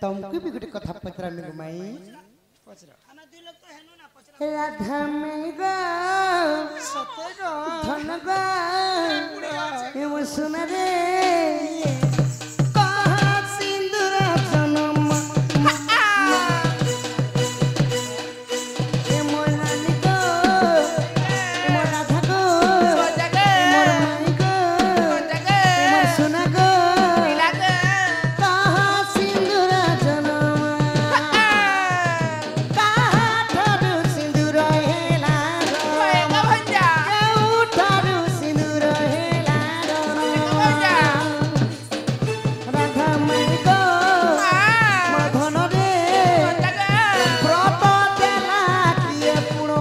तुमको भी गोटे कथा पचरा में माई पचरा हम दुई लोग तो हेनु ना पचरा राधा में गा सतेगा धन गा ये सुन रे कहा सिंदूर जन्म ये मोर नानी को ये मोर राधा को ये मोर माई को ये मोर सुना को कहा सिंदूर जन्म कहा ठाडू सिंदूर हेला ठाडू सिंदूर हेला राधा माई को मधन रे व्रत देला किए पुणो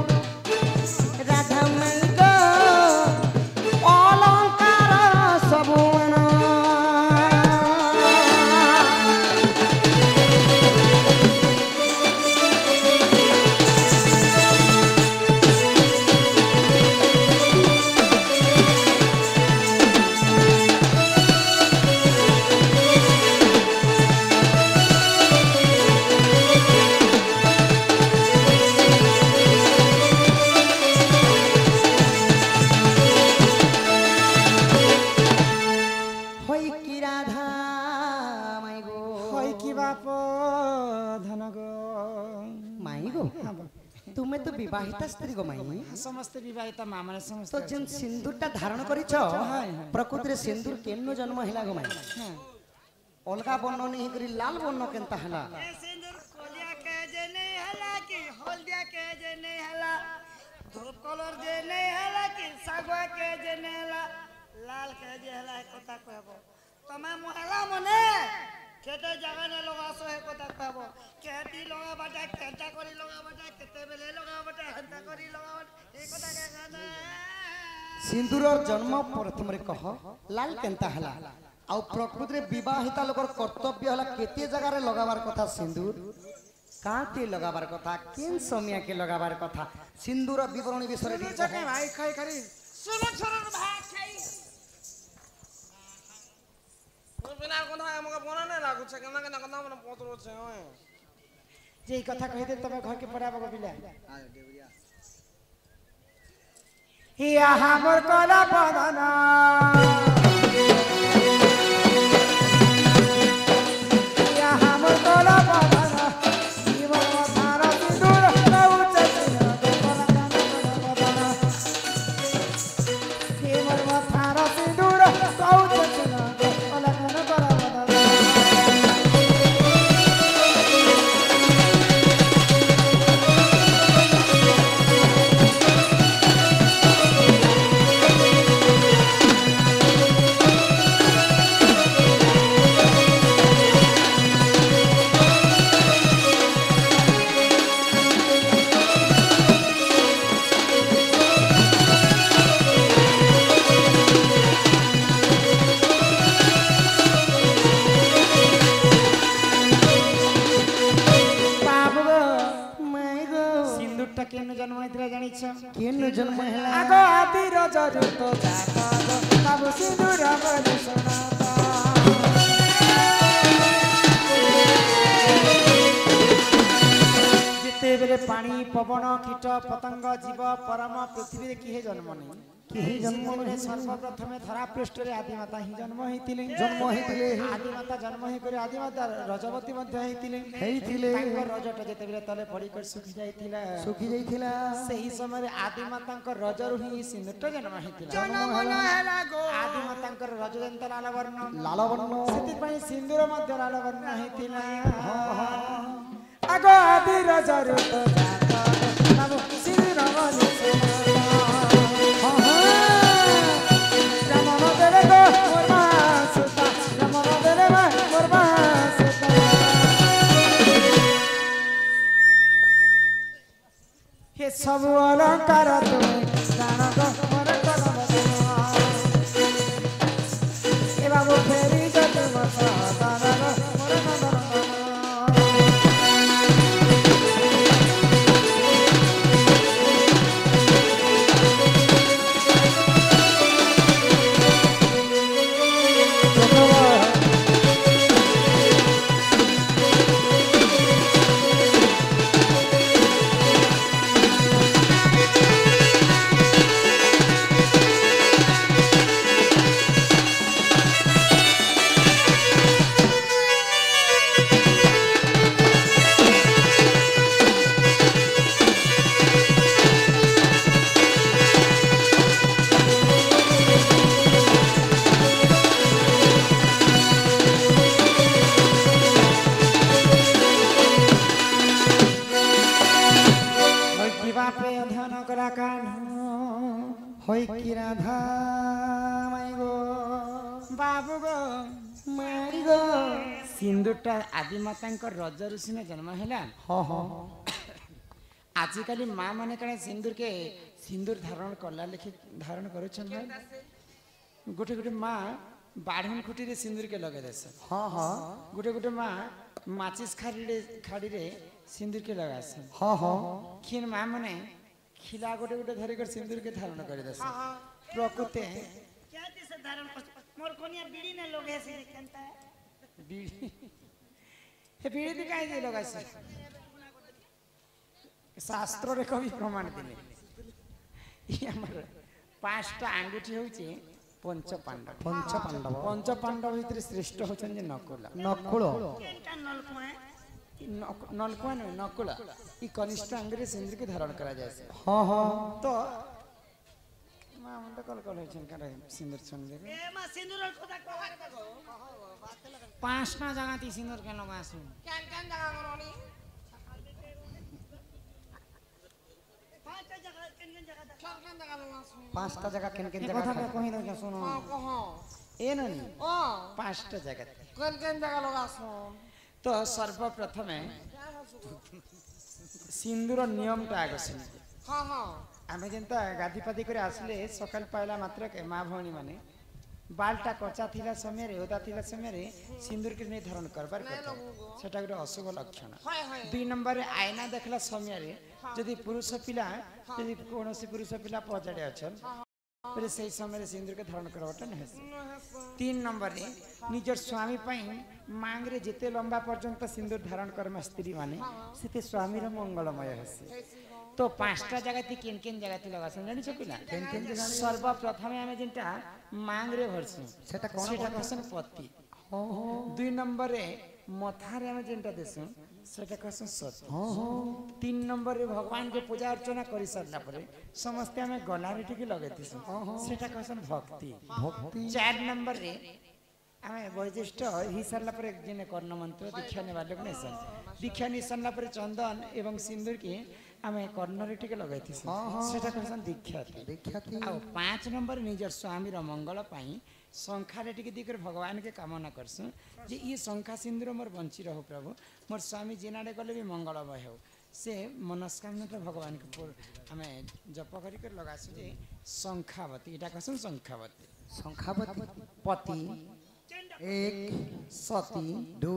राधा माई को अलंकार सबु मन होई की राधा माई गो होई की बाप धन गो माई गो तुम्हें तो विवाहिता स्त्री गो माई समस्त विवाहिता माँ माने समस्त तो जेन सिंदूरटा धारण करिछ प्रकृति रे सिंदूर केनो जन्म हैला गो माई अलगा बन्न नहीं करी लाल बन्न केनता हैला ए सिंदूर कोलिया के जे नहीं हला कि हल्दिया के जे नहीं हला धूप कलर जे नहीं हला कि सागवा के जे नहीं हला लाल के जे हला कथा कहबो तमे मोहला मने केते जगह ने लगासो है कथा कहबो केती लगा बाटा केता करी लगा बाटा केते बेले लगा बाटा हंता करी लगा बाटा ए कथा के गाना सिंदूर जन्म प्रथम रे कह लाल केनता हैला आ प्रकृति रे विवाहिता लोकर कर्तव्य हला केते जगह रे लगाबार कथा सिंदूर काते लगाबार कथा केन समय के लगाबार कथा सिंदूर विवरणी विषय रे जके भाई खाई खरी सुनो छोरो भाग खाई बिना कोन है हमके बोना नहीं लागू छे केना केना कोन मन पोतरो छे ओए जे कथा कहि दे तमे घर के पड़ाबो बिला हिया हमर कला बदना हिया हमर कला बदना जीवन थारा सिंदूर रहु चचिना कला बदना जीवन थारा सिंदूर रहु चचिना कला बदना केन जन्म हैत्रा जानिछ केन जन्म हैला आगो आदि रजरु तो जाता बाबू सिंदूर बलि सोनाता जिते बेले पानी पवन कीट पतंग जीव परम पृथ्वी रे किहे जन्म नहीं किहे जन्म नहीं सर्वप्रथम धरा पृष्ठ रे आदि माता ही जन्म हैतिले आदि माता जन्म हे करे आदि माता रजवती मध्य हैतिले तांको रजट जेते बेले तले पड़ी कर सुखी जाइथिला सही समय रे आदि मातांको रजरु ही सिंदूर जन्म हैतिला जन्म हैला गो आदि मातांको रज जंत लाल वर्ण सेति पई सिंदूर मध्य लाल वर्ण हैतिला आगो आदि रजरु तो जाता बाबू सिंदूर बलि सब अलंकार तुम्हें जान गो मोर कलम ए बाबू फेरी जत मसा तारा गो मोर नंदन হই কি রাধা মাই গো बाबू गो মাই গো सिंदूरटा आदि माता रज ऋषि में जन्म है हाँ हाँ आजिकल माँ मैंने कहे सिंदूर धारण कला लेखि धारण कर गोटे गोटे माँ बाढ़न खुटी रे सिंदूर के लगे देस हाँ हाँ गोटे गोटे माँ माचिस खाड़ी रे सिंदूर के लगा हाँ हाँ खीन माँ मैंने खिला गोटे गोटे धरी कर सिंदूर के धारण कर देस प्रकृति क्या दिस धारण कर मोर कोनिया बीड़ी ने लोग ऐसे केनता है बीड़ी हे बीड़ी दिखाई दे लगा शास्त्र रे कवि प्रमाण दिले ये हमर पांचटा अंगूठी होची पंच पांडव भितर श्रेष्ठ होचन जे नकुला नकुल केनता नलको है नलकुआ न नकुला ई कनिष्ठ अंगरे सिंदूर के धारण करा जाय से हाँ हाँ तो मां मन तो कल होचन करे सिंदूर छन दे ए मा सिंदूर कोता को पांचटा जगह ती सिंदूर के लगा सु কেন কেন জায়গা করনি पांच जगह केन जगह दा কেন কেন জায়গা লাগাছো पांचटा जगह केन केन ए जगह কথা কहि दो सुनो কহ ए ननी ও पांचटा जगह কেন কেন জায়গা লাগাছো तो सर्वप्रथम सिंदूर नियम टा आगे सुन হ্যাঁ হ্যাঁ आमे जेंता गादी पादी करे आसले सकाल पाइला मात्र के माँ भौणी माने बालटा कच्चा थिला समय रे ओदा थिला समय रे सिंदूर के निर्धारण करबार कथा सेटा गोटे अशुभ लक्षण হয় হয় 2 नंबर रे आईना देखला समय रे यदि पुरुष पिला यदि कोनोसी पुरुष पिला पजाडे अछन फिर सही समय रे सिंदूर के धारण करबाटा नहीं 3 नंबर रे निजर स्वामी पई मांग रे जेते लंबा पर्यंत सिंदूर धारण करमा स्त्री माने सेते स्वामी रो मंगलमय हसे तो पांचटा जगह थी किन किन जगह थी लगा जानी छ पिला केन केन जगह सर्वप्रथम आमे जेंटा मांग रे भरसु सेटा कोन सेटा कसन पति 2 नंबर रे मथा रे आमे जेंटा देसु सेटा कसन सत 3 नंबर रे भगवान के पूजा अर्चना करि सरला परे समस्त आमे गला रे टिके लगेतिसु सेटा कसन भक्ति भक्ति 4 नंबर रे आमे वैशिष्ट ही सरला परे जिने कर्ण मंत्र दीक्षा ने वाले ने सन दीक्षा नि सरला परे चंदन एवं सिंदूर के आमे कर्ण रे टिके लगैतिसु सेटा कसन दीक्षा थी देखा थी आ 5 नंबर निजर स्वामी रो मंगल पाई शंखा रे टिके दिकर भगवान के कामना करसु जे ये शंखा सिंदूर मोर बंची रहो प्रभु मोर स्वामी जिनाडे गले भी मंगलमय हो से मनस्कामना तो भगवान के पुर हमें जप करी कर लगासु जे शंखावती एटा कसन शंखावती संखावती पति एक सती 2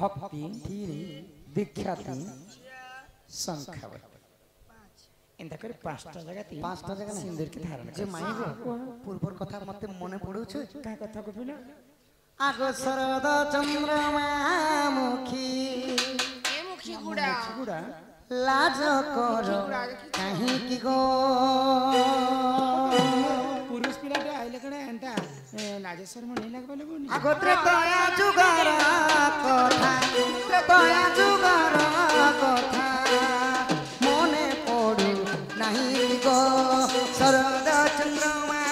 भक्ति 3 दीक्षाती शंखावती इंदा करे पांचटा जगह थी पांचटा जगह नहीं। सिंदूर के धारण जे माई पूर्वर कथा मते मने पडुछ का कथा को पिला आगो शरद चंद्रमा मुखी এ মুখী গুড়া गुड़ा लाज कर काहे की गो पुरुष पिलाटे आइले कणे एंता लाजेश्वर मन नहीं लागबले बोनी आगो त्रेतया जुगार कथा त्रेतया जुगार कथा मने पडु नाही की गो शरद चंद्रमा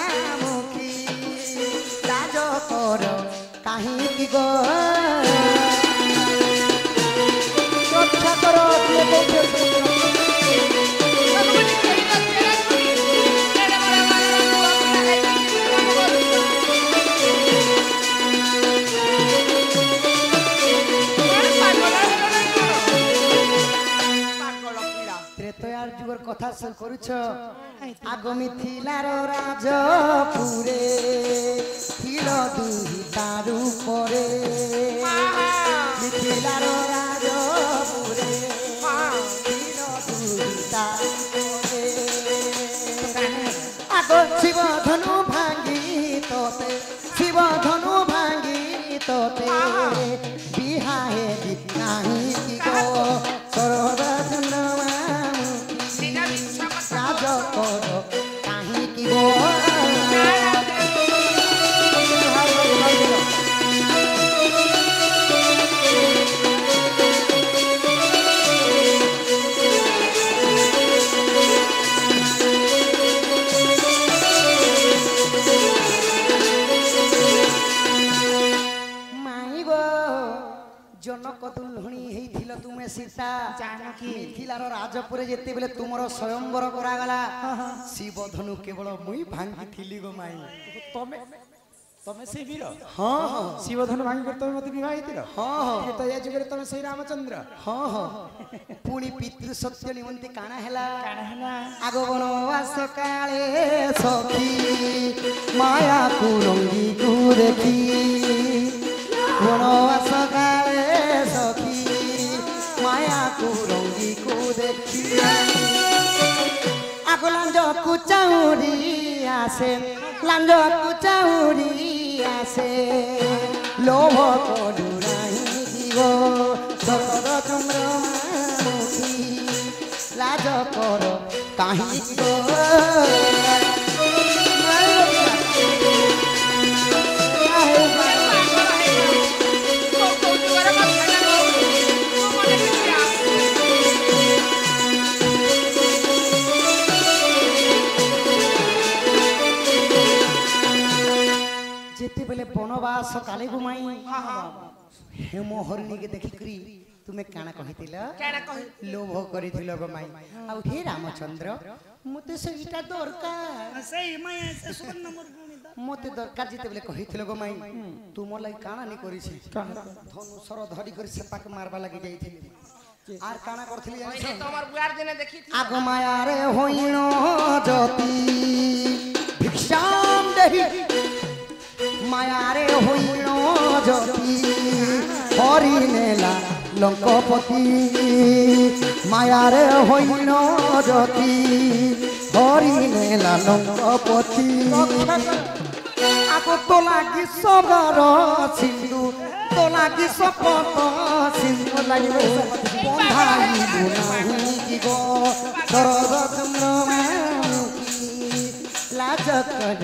मुखी लाज कर काहे की गो रक्षा करो ये बैठे त्रेतयार जुगर कथा सब करूछ आगमी थिलार राजपुरे थिल दुही तारु परे मिथिलार राजपुरे थिल दुही तारु परे आगो शिव धनु भांगी तोते शिव धनु भांगी तोते बिहाहे गीत नाही की गो शरद चंद्रमा राज करो काहे की गो जनक दुल्हणी हेइथिल तुमे सीता जानकी। मिथिलार राजपुरे जेते बेले तुमरो स्वयंवर करागला शिव धनु केवल मुई भांगी गो माई तमे तमे से वीर हाँ हाँ शिवधनु भांगी कर तमे मते विवाहित रो हाँ हाँ तो या जुगरे तमे श्री रामचंद्र हाँ हाँ पुणी पितृ सत्य निमंते काना हेला काना हला आगो बनवास काले सखी माया कुरंगी को देखी बनवास काले सखी माया कुरंगी को देखी आगो लांज कुचाउरी आसे लांज कुचाउरी आसे लोभ करू नाही जीव सरद चंद्रमुखी लाज कर काहे गो जेते बेले बनवास काले गुमाई हेम हरिणी के देखिकरी तुमे काना कहितिल केना कहि लोभ करिथिल गमाई आ हे रामचंद्र मते सेटा दरकार सही माया से सुवर्ण मुर्गुणी मते दरकार जेते बेले कहिथिल गमाई तुम लाई काना नि करिछि धनुषर धरि करि सेपाक मारबा लागि जाइथिल आर काना करथिल ओइले जानिछ तोमर बुआर दिने देखि थी आग माया रे होइनो जति भिक्षाम देहि माया रे होइनो जति हरि नेला लंकापति माया रे होइनो जति हरि नेला लंकापति आगो तो लागी सबर सिंधु तो लागी सपत सिंधु लागि बंधाई बुनाही की गो शरद चंद्रमुखी लाज कर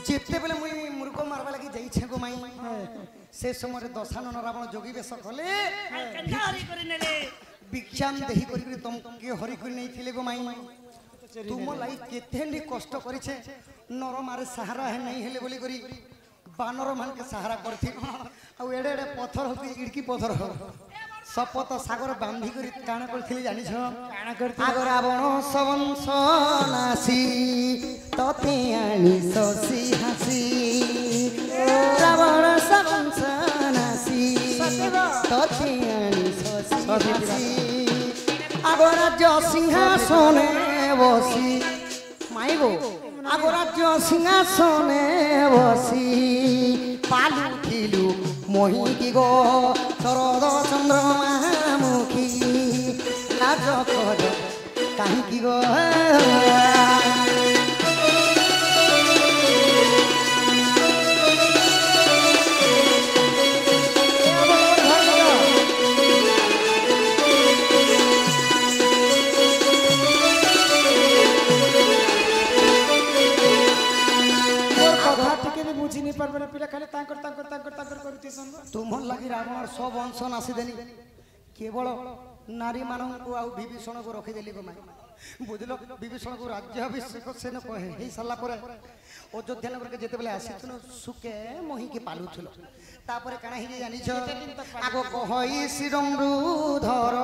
जेते बेले मुई मुर्ग मारबा लागि जाई छे गो माई से समय दशानन रावण जोगी बेश कले कंठा हरि करि नेले भिक्षाम देहि करी तुम के हरि करी नहीं थिले गो माई तुम लाई केते नि कष्ट करी छे नर मारे सहारा है नहीं हेले बोली करी बानर मान के सहारा करथि आ एडे एडे पत्थर होती इड़की पत्थर हो सपत सागर बांधी करी काना करथिले जानि छ काना करती आग रावण सवंश नासी तते आनी ससी हासी रावण सवंश नासी तते आनी ससी हासी आग राज्य सिंहासने बसी माइबो आग राज्य सिंहासने बसी पालू खिलू मोही की गो शरद चंद्रमुखी लाज कर काहे की गो बुझी नहीं पारबे पिला खाली तांकर करती सन तुम लगी रावण सब अंश नासी देनी केवल नारी मानू आ विभीषण को रखीदेली गो माई बुझल विभीषण को राज्याभिषेक सेन कहे सारा पर अयोध्या नगर के जिते बेले आसीथुन सुके मोही के पालुथुल तापर काना ही जानिछ आगो कहई श्रीरंगधर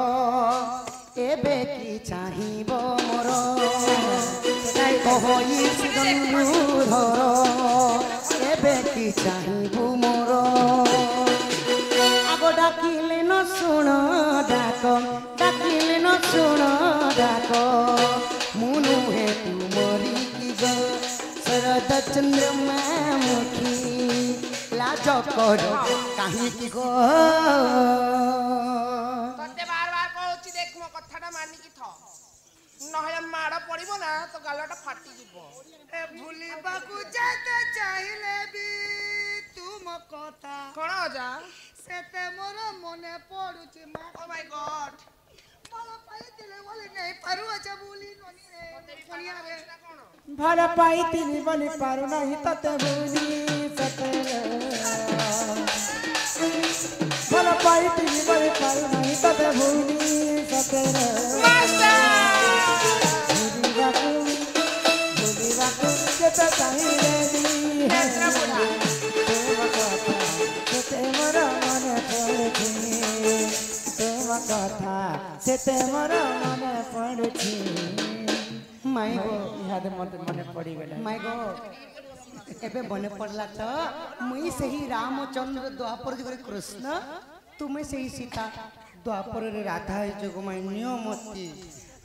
एबे की चाहिबो मोर कहई श्रीरंगधर एबे की चाहिबो मोर आगो डाकिले न सुन डाक डाकिले न सुन डाक मुनु हे तुमरी की गो शरद चंद्रमुखी लाज कर काहे की गो तते बार बार कहउची देख मो कथाटा मानि की थ नहले माड़ पड़िबो ना तो गालटा फाटी जिवो ए भूलिबाकू जाते चाहिले भी तुम कथा कोन जा सेते मोर मने पडुची मा ओ माय गॉड ଭଲ ପାଇଥିଲେ ବୋଲି ନେଇ ପାରୁଅଛ ବୋଲି କନିଆ ରେ ଭଲ ପାଇଥିଲି ବୋଲି ପାରୁନାହିଁ ତତେ ଭୁଲି ସତରେ ଭଲ ପାଇଥିଲି ବୋଲି ପାରୁନାହିଁ ତତେ ଭୁଲି ସତରେ ଭୁଲିବାକୁ କେତେ ଚାହିଁଲେ ସେତେ ମୋର ମନେ ପଡୁଛି ତୁମ କଥା ସେତେ ମୋର ମନେ ପଡୁଛି ମାଇ ଗো ଇହାଦେ ମତେ ମନେ ପଡ଼ିଗଲା ମାଇ ଗो ଏବେ ମନେ ପଡିଲା ତ ମୁଇଁ ସେହି ରାମଚନ୍ଦ୍ର ଦ୍ୱାପର ଯୁଗରେ କୃଷ୍ଣ ତୁମେ ସେହି ସୀତା ଦ୍ୱାପରରେ ରାଧା ହେଇଛ ଗো ମାଇ ନିୟମତି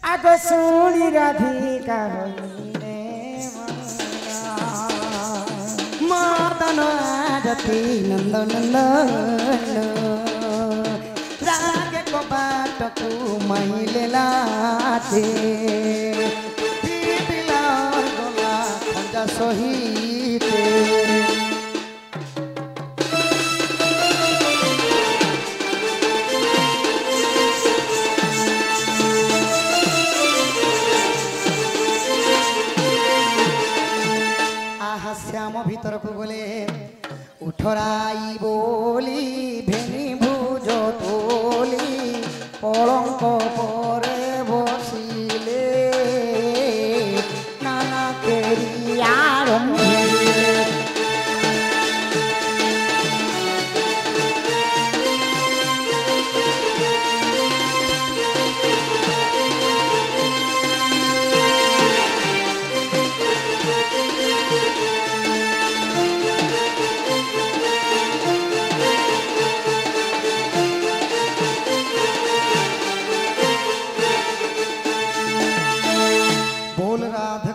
ଆଗ ଶୁଣି ରାଧିକା ହଇରେ ମଦନ ଆରତି ନନ୍ଦ ନନ୍ଦନ ରାଗେ କବାଟକୁ ମାଇଲେ ଲାଟେ ପିଲାର ଗଲା ଖଞ୍ଜା ସହିତେ শ্যাম ভিতরকু গলে উঠরাই বলি ভেনি ভুজ তোলি কলঙ্ক পরে বসিলে নানা কেরি আরম্ভে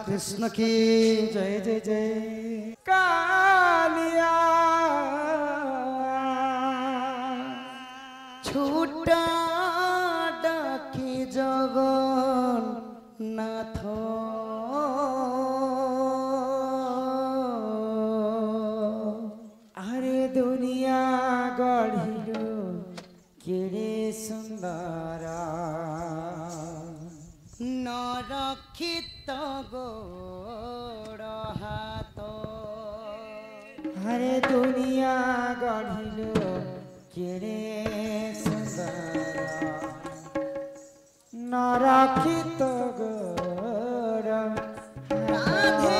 कृष्ण की जय जय जय कालिया छूटा डाकी जगन्नाथ अरे दुनिया गढ़िलु केड़े सुंदर नरक्षित गोड़ हाथ अरे दुनिया गढ़िलु केड़े सुंदर नरक्षित गोड़ राधे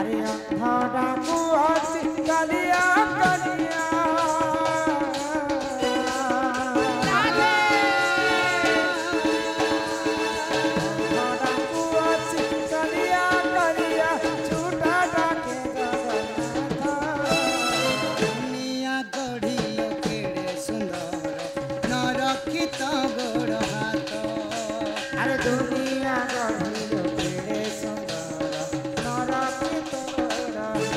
अरे अंधाराku आसी कालिया कालिया दुनिया गढ़िलु केड़े सुंदर नरक्षित गोड़ हाथ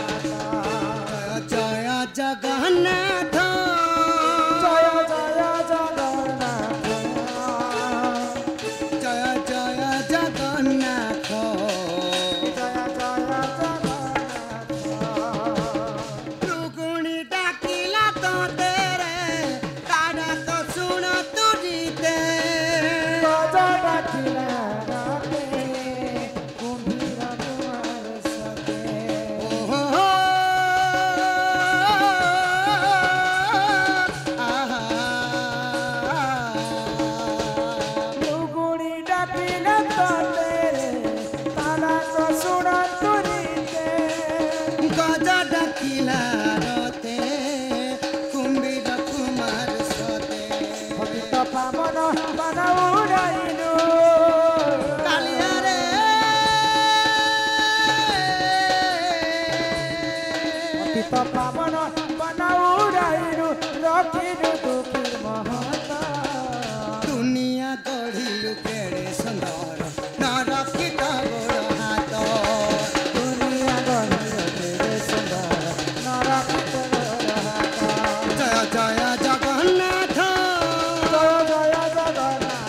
जय जगन्नाथ जय जय जगन्नाथ जय जय जगन्नाथ जय जय जगन्नाथ रुगुणी डाकिला तो तेरे तारा तो सुन तुझीते पावन बनाउराइनु रखिनु दुखी महता दुनिया गढ़िलु केड़े सुंदर नरक्षित गोड़ हाथ दुनिया गढ़िलु केड़े सुंदर नरक्षित गोड़ हाथ जय जय जगन्नाथ जय जय जगन्नाथ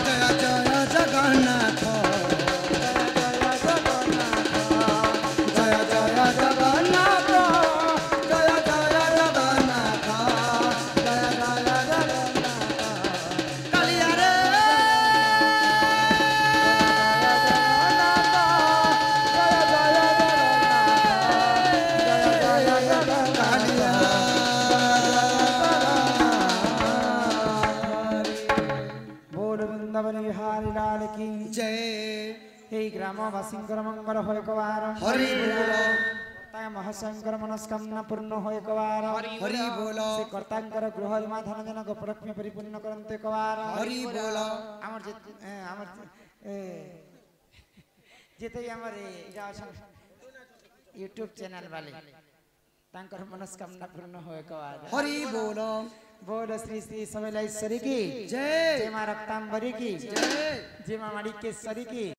जय जय जगन्नाथ जय जय जगन्नाथ जय जय जगन्नाथ ग्रामवासींकर मंगल हो एक बार हरि बोल ताय महाशंकर मनस्कामना पूर्ण हो एक बार हरि बोल से कर्तांकर गृह मा धन जन गोपलक्ष्मी परिपूर्ण करते एक बार हरि बोल आमर जेते हमर यूट्यूब चैनल वाले तांकर मनस्कामना पूर्ण हो एक बार हरि बोल बोल श्री श्री समलेश्वरी की जय जय मां रक्तांबरी की जय मां माणिकेश्वरी की